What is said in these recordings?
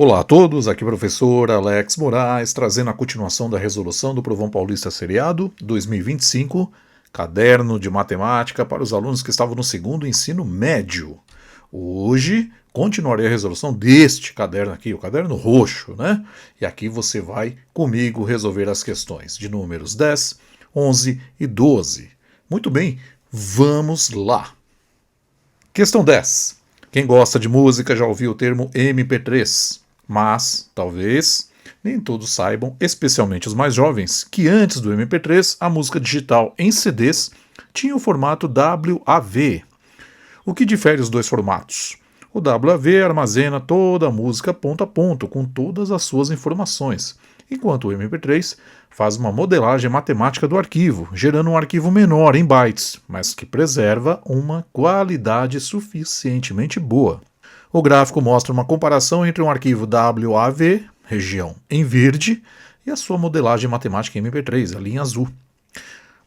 Olá a todos, aqui é o professor Alex Moraes, trazendo a continuação da resolução do Provão Paulista Seriado 2025, caderno de matemática para os alunos que estavam no segundo ensino médio. Hoje, continuarei a resolução deste caderno aqui, o caderno roxo, né? E aqui você vai comigo resolver as questões de números 10, 11 e 12. Muito bem, vamos lá. Questão 10. Quem gosta de música já ouviu o termo MP3, mas, talvez, nem todos saibam, especialmente os mais jovens, que antes do MP3, a música digital em CDs tinha o formato WAV. O que difere os dois formatos? O WAV armazena toda a música ponto a ponto, com todas as suas informações, enquanto o MP3 faz uma modelagem matemática do arquivo, gerando um arquivo menor em bytes, mas que preserva uma qualidade suficientemente boa. O gráfico mostra uma comparação entre um arquivo WAV, região em verde, e a sua modelagem matemática em MP3, a linha azul.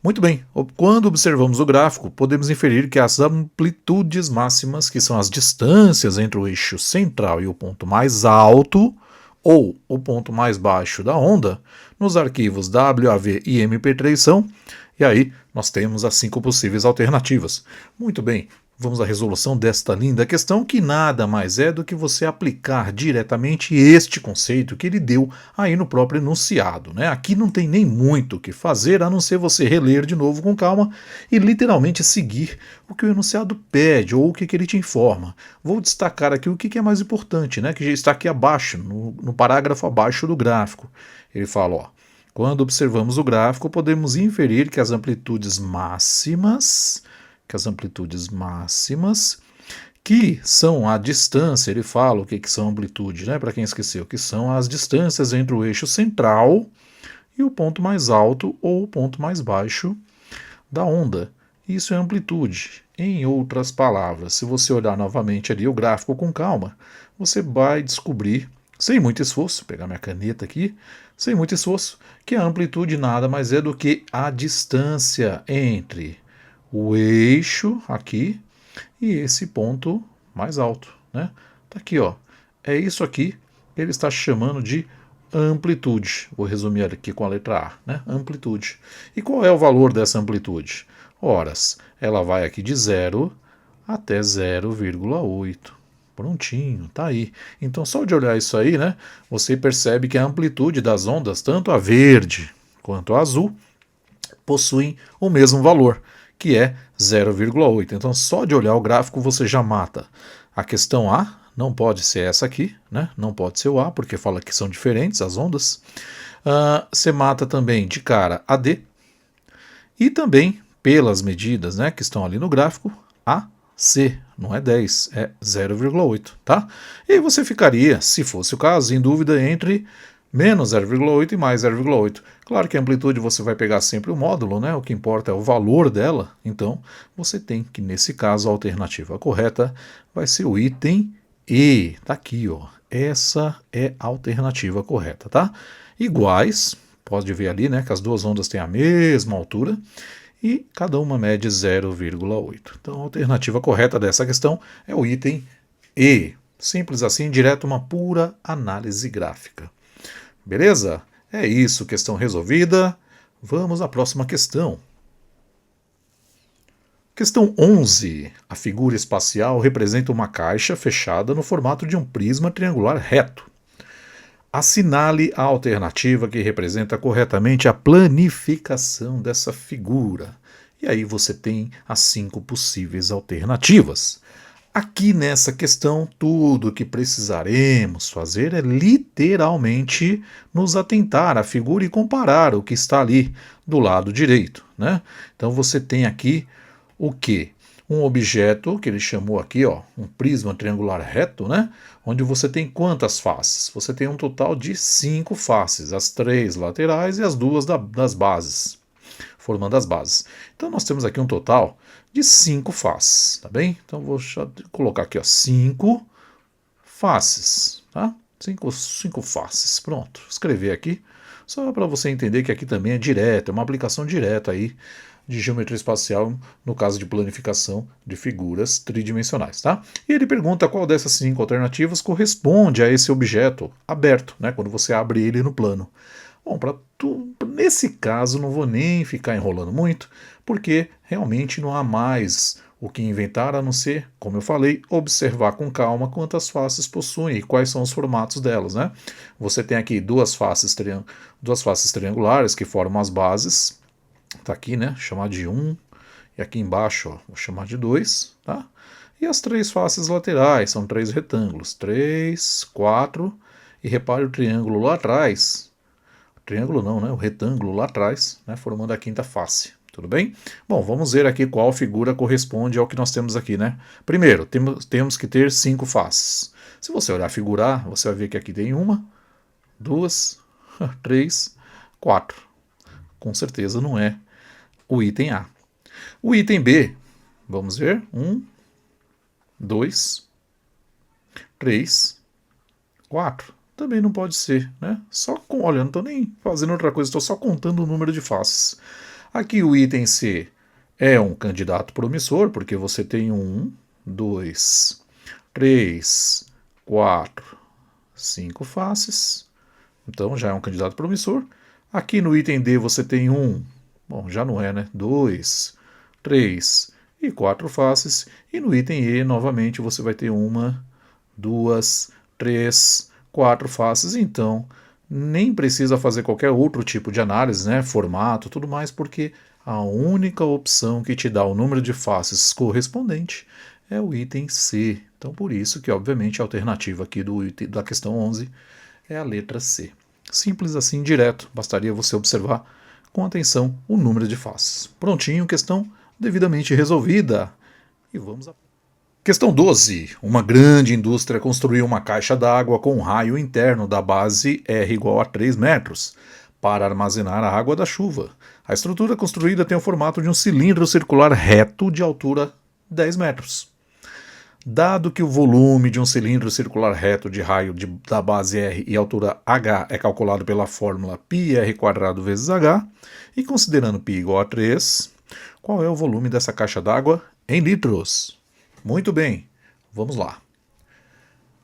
Muito bem, quando observamos o gráfico, podemos inferir que as amplitudes máximas, que são as distâncias entre o eixo central e o ponto mais alto, ou o ponto mais baixo da onda, nos arquivos WAV e MP3 são, e aí nós temos as 5 possíveis alternativas. Muito bem, vamos à resolução desta linda questão, que nada mais é do que você aplicar diretamente este conceito que ele deu aí no próprio enunciado, né? Aqui não tem nem muito o que fazer, a não ser você reler de novo com calma e literalmente seguir o que o enunciado pede ou o que ele te informa. Vou destacar aqui o que é mais importante, né? Que já está aqui abaixo, no parágrafo abaixo do gráfico. Ele fala, ó, quando observamos o gráfico, podemos inferir que as amplitudes máximas, que são a distância, ele fala o que são amplitude, né? Para quem esqueceu, que são as distâncias entre o eixo central e o ponto mais alto ou o ponto mais baixo da onda. Isso é amplitude. Em outras palavras, se você olhar novamente ali o gráfico com calma, você vai descobrir, sem muito esforço, pegar minha caneta aqui, sem muito esforço, que a amplitude nada mais é do que a distância entre o eixo aqui e esse ponto mais alto, né? Tá aqui, ó. É isso aqui que ele está chamando de amplitude. Vou resumir aqui com a letra A, né? Amplitude. E qual é o valor dessa amplitude? Horas. Ela vai aqui de 0 até 0,8. Prontinho, tá aí. Então, só de olhar isso aí, né? Você percebe que a amplitude das ondas, tanto a verde quanto a azul, possuem o mesmo valor, que é 0,8. Então, só de olhar o gráfico você já mata. A questão A não pode ser essa aqui, né? Não pode ser o A, porque fala que são diferentes as ondas. Você mata também de cara a D. E também, pelas medidas, né, que estão ali no gráfico, a C. Não é 10, é 0,8, tá? E aí você ficaria, se fosse o caso, em dúvida entre menos 0,8 e mais 0,8. Claro que a amplitude você vai pegar sempre o módulo, né? O que importa é o valor dela. Então, você tem que, nesse caso, a alternativa correta vai ser o item E. Tá aqui, ó. Essa é a alternativa correta, tá? Iguais, pode ver ali, né, que as duas ondas têm a mesma altura e cada uma mede 0,8. Então, a alternativa correta dessa questão é o item E. Simples assim, direto uma pura análise gráfica. Beleza? É isso, questão resolvida. Vamos à próxima questão. Questão 11. A figura espacial representa uma caixa fechada no formato de um prisma triangular reto. Assinale a alternativa que representa corretamente a planificação dessa figura. E aí você tem as 5 possíveis alternativas. Aqui nessa questão, tudo o que precisaremos fazer é literalmente nos atentar à figura e comparar o que está ali do lado direito, né? Então você tem aqui o quê? Um objeto que ele chamou aqui, ó, um prisma triangular reto, né? Onde você tem quantas faces? Você tem um total de 5 faces, as 3 laterais e as 2 das bases, formando as bases. Então nós temos aqui um total de 5 faces, tá bem? Então vou colocar aqui, ó, 5 faces, tá? 5 faces, pronto. Escrever aqui, só para você entender que aqui também é direto, é uma aplicação direta aí de geometria espacial, no caso de planificação de figuras tridimensionais, tá? E ele pergunta qual dessas 5 alternativas corresponde a esse objeto aberto, né, quando você abre ele no plano. Bom, nesse caso não vou nem ficar enrolando muito, porque realmente não há mais o que inventar a não ser, como eu falei, observar com calma quantas faces possuem e quais são os formatos delas, né? Você tem aqui duas faces triangulares que formam as bases, tá aqui, né? Chamar de 1, e aqui embaixo, ó, vou chamar de 2, tá? E as 3 faces laterais são 3 retângulos, 3, 4, e repare o triângulo lá atrás. Triângulo não, né? O retângulo lá atrás, né? Formando a quinta face. Tudo bem? Bom, vamos ver aqui qual figura corresponde ao que nós temos aqui, né? Primeiro, temos que ter 5 faces. Se você olhar a figura A, você vai ver que aqui tem 1, 2, 3, 4. Com certeza não é o item A. O item B, vamos ver. 1, 2, 3, 4. Também não pode ser, né? Olha, não estou nem fazendo outra coisa, estou só contando o número de faces. Aqui o item C é um candidato promissor, porque você tem 1, 2, 3, 4, 5 faces. Então já é um candidato promissor. Aqui no item D você tem 1, bom, já não é, né? 2, 3 e 4 faces. E no item E, novamente, você vai ter 1, 2, 3, 4 faces. Então, nem precisa fazer qualquer outro tipo de análise, né? Formato, tudo mais, porque a única opção que te dá o número de faces correspondente é o item C. Então, por isso que, obviamente, a alternativa aqui da questão 11 é a letra C. Simples assim, direto. Bastaria você observar com atenção o número de faces. Prontinho, questão devidamente resolvida. E vamos a questão 12. Uma grande indústria construiu uma caixa d'água com um raio interno da base R igual a 3 metros para armazenar a água da chuva. A estrutura construída tem o formato de um cilindro circular reto de altura 10 metros. Dado que o volume de um cilindro circular reto de raio da base R e altura h é calculado pela fórmula πr² vezes h, e considerando π igual a 3, qual é o volume dessa caixa d'água em litros? Muito bem, vamos lá.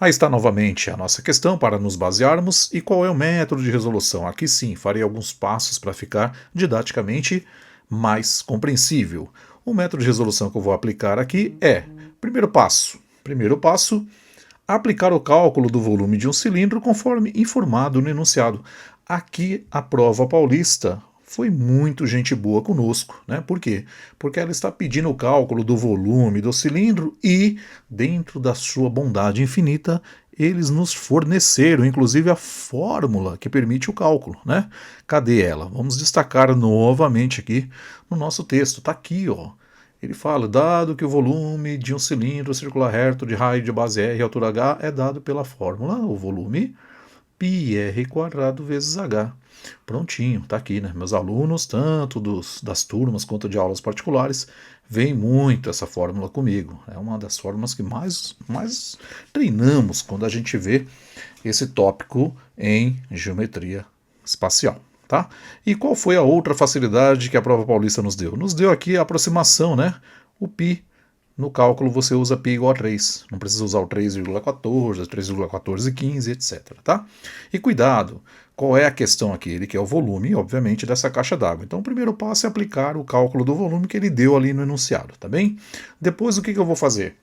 Aí está novamente a nossa questão para nos basearmos e qual é o método de resolução. Aqui sim, farei alguns passos para ficar didaticamente mais compreensível. O método de resolução que eu vou aplicar aqui é, primeiro passo, aplicar o cálculo do volume de um cilindro conforme informado no enunciado. Aqui a prova paulista foi muito gente boa conosco, né? Por quê? Porque ela está pedindo o cálculo do volume do cilindro e, dentro da sua bondade infinita, eles nos forneceram, inclusive, a fórmula que permite o cálculo, né? Cadê ela? Vamos destacar novamente aqui no nosso texto. Está aqui, ó. Ele fala, dado que o volume de um cilindro circular reto de raio de base R e altura h é dado pela fórmula, o volume πr² vezes h. Prontinho, tá aqui, né? Meus alunos, tanto das turmas quanto de aulas particulares, veem muito essa fórmula comigo. É uma das fórmulas que mais treinamos quando a gente vê esse tópico em geometria espacial. Tá? E qual foi a outra facilidade que a prova paulista nos deu? Nos deu aqui a aproximação, né? O π. No cálculo você usa π igual a 3. Não precisa usar o 3,14, 3,1415, etc. Tá? E cuidado, qual é a questão aqui? Ele quer o volume, obviamente, dessa caixa d'água. Então o primeiro passo é aplicar o cálculo do volume que ele deu ali no enunciado, tá bem? Depois o que eu vou fazer?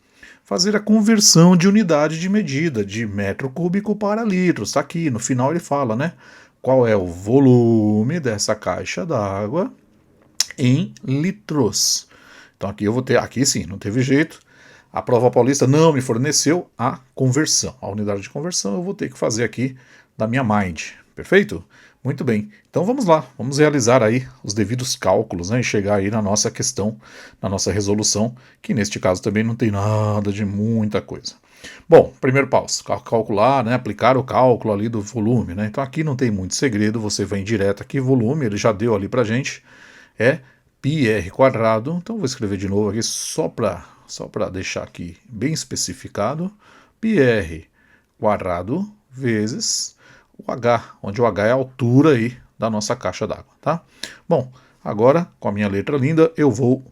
Fazer a conversão de unidade de medida, de metro cúbico para litros. Está aqui, no final ele fala, né? Qual é o volume dessa caixa d'água em litros. Então aqui eu vou ter, aqui sim, não teve jeito. A prova paulista não me forneceu a conversão. A unidade de conversão eu vou ter que fazer aqui da minha mind. Perfeito? Muito bem. Então vamos lá, vamos realizar aí os devidos cálculos, né, e chegar aí na nossa questão, na nossa resolução, que neste caso também não tem nada de muita coisa. Bom, primeiro passo, calcular, né, aplicar o cálculo ali do volume, né? Então aqui não tem muito segredo, você vem direto aqui, volume, ele já deu ali pra gente, é πr², então vou escrever de novo aqui só para deixar aqui bem especificado, πr² vezes o h, onde o h é a altura aí da nossa caixa d'água, tá? Bom, Agora, com a minha letra linda, eu vou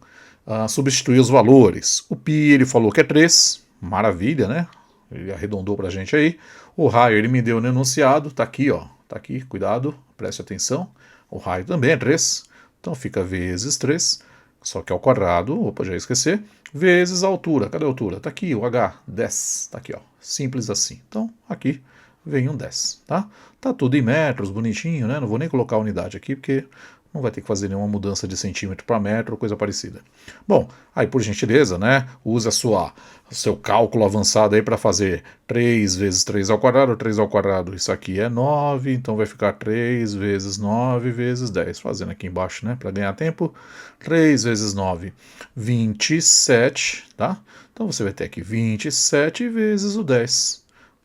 substituir os valores. O π ele falou que é 3, maravilha, né? Ele arredondou para a gente aí. O raio ele me deu no enunciado, tá aqui, ó. Tá aqui, cuidado, preste atenção. O raio também é 3, então fica vezes 3, só que ao quadrado, opa, já ia esquecer, vezes a altura. Cadê a altura? Tá aqui, o H, 10, tá aqui, ó. Simples assim. Então, aqui vem um 10, tá? Tá tudo em metros, bonitinho, né? Não vou nem colocar a unidade aqui, porque não vai ter que fazer nenhuma mudança de centímetro para metro ou coisa parecida. Bom, aí por gentileza, né, use o seu cálculo avançado aí para fazer 3 vezes 3 ao quadrado, 3 ao quadrado, isso aqui é 9, então vai ficar 3 vezes 9 vezes 10, fazendo aqui embaixo, né, para ganhar tempo, 3 vezes 9, 27, tá? Então você vai ter aqui 27 vezes o 10.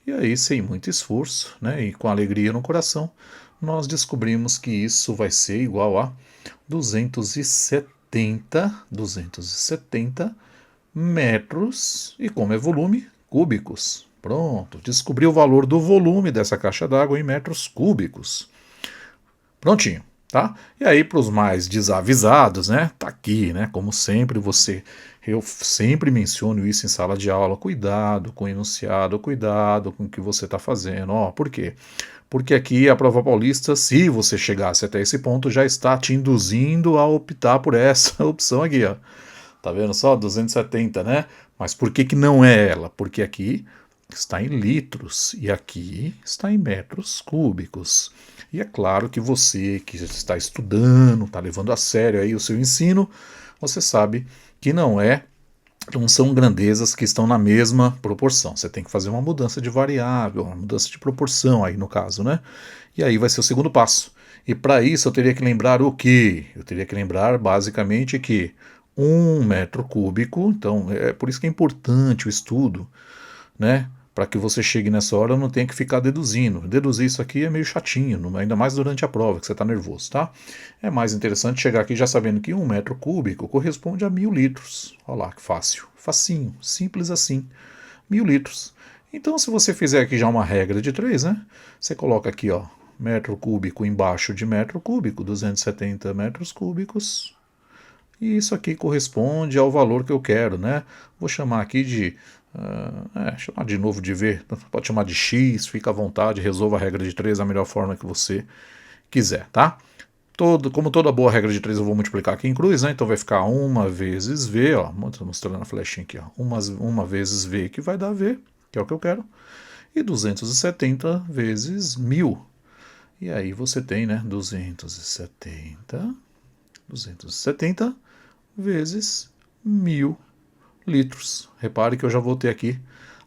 E aí, sem muito esforço, né, e com alegria no coração, nós descobrimos que isso vai ser igual a 270 metros, e como é volume, cúbicos. Pronto, descobri o valor do volume dessa caixa d'água em metros cúbicos. Prontinho, tá? E aí, para os mais desavisados, né? Tá aqui, né? Como sempre, eu sempre menciono isso em sala de aula. Cuidado com o enunciado, cuidado com o que você está fazendo. Ó, por quê? Porque aqui a prova paulista, se você chegasse até esse ponto, já está te induzindo a optar por essa opção aqui, ó. Tá vendo só? 270, né? Mas por que não é ela? Porque aqui está em litros e aqui está em metros cúbicos. E é claro que você que está estudando, está levando a sério aí o seu ensino, você sabe que não são grandezas que estão na mesma proporção. Você tem que fazer uma mudança de variável, uma mudança de proporção aí no caso, né? E aí vai ser o segundo passo. E para isso eu teria que lembrar o quê? Eu teria que lembrar basicamente que 1 metro cúbico, então é por isso que é importante o estudo, né? Para que você chegue nessa hora não tenha que ficar deduzindo. Deduzir isso aqui é meio chatinho, ainda mais durante a prova, que você está nervoso, tá? É mais interessante chegar aqui já sabendo que 1 metro cúbico corresponde a 1.000 litros. Olha lá que fácil, facinho, simples assim, 1.000 litros. Então se você fizer aqui já uma regra de 3, né? Você coloca aqui, ó, metro cúbico embaixo de metro cúbico, 270 metros cúbicos. E isso aqui corresponde ao valor que eu quero, né? Vou chamar aqui de chamar de novo de V, pode chamar de X, fica à vontade, resolva a regra de 3 da melhor forma que você quiser, tá? Como toda boa regra de 3 eu vou multiplicar aqui em cruz, né? Então vai ficar 1 vezes V, ó, mostrando a flechinha aqui, ó, 1 vezes V que vai dar V, que é o que eu quero, e 270 vezes 1.000. E aí você tem, né, 270 vezes 1.000 litros. Repare que eu já vou ter aqui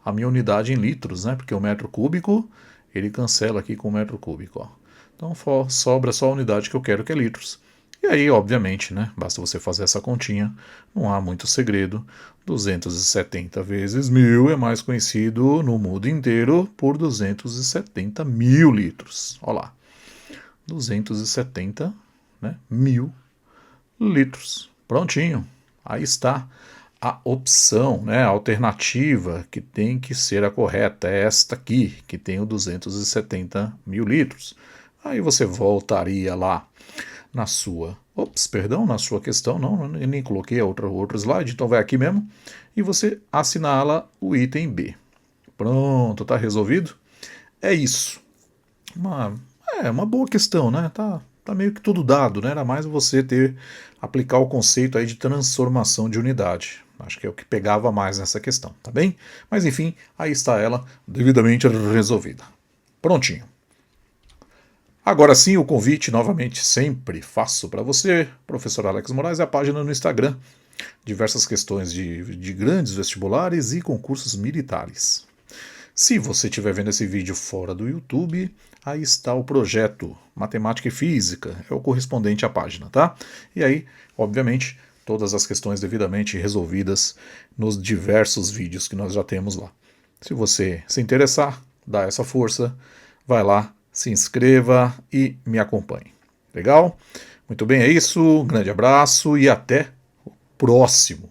a minha unidade em litros, né? Porque o metro cúbico, ele cancela aqui com o metro cúbico, ó. Então sobra só a unidade que eu quero, que é litros. E aí, obviamente, né? Basta você fazer essa continha, não há muito segredo. 270 vezes 1.000 é mais conhecido no mundo inteiro por 270.000 litros. Olha lá. 270, né, 1.000 litros. Prontinho. Aí está a opção, né, a alternativa que tem que ser a correta, é esta aqui, que tem o 270.000 litros. Aí você voltaria lá na sua, na sua questão, não, eu nem coloquei outro slide, então vai aqui mesmo, e você assinala o item B. Pronto, tá resolvido? É isso. Uma boa questão, né? Tá meio que tudo dado, né? Era mais você aplicar o conceito aí de transformação de unidade. Acho que é o que pegava mais nessa questão, tá bem? Mas enfim, aí está ela, devidamente resolvida. Prontinho. Agora sim, o convite novamente sempre faço para você, professor Alex Moraes, é a página no Instagram. Diversas questões de grandes vestibulares e concursos militares. Se você estiver vendo esse vídeo fora do YouTube, aí está o projeto Matemática e Física, é o correspondente à página, tá? E aí, obviamente, todas as questões devidamente resolvidas nos diversos vídeos que nós já temos lá. Se você se interessar, dá essa força, vai lá, se inscreva e me acompanhe. Legal? Muito bem, é isso. Um grande abraço e até o próximo.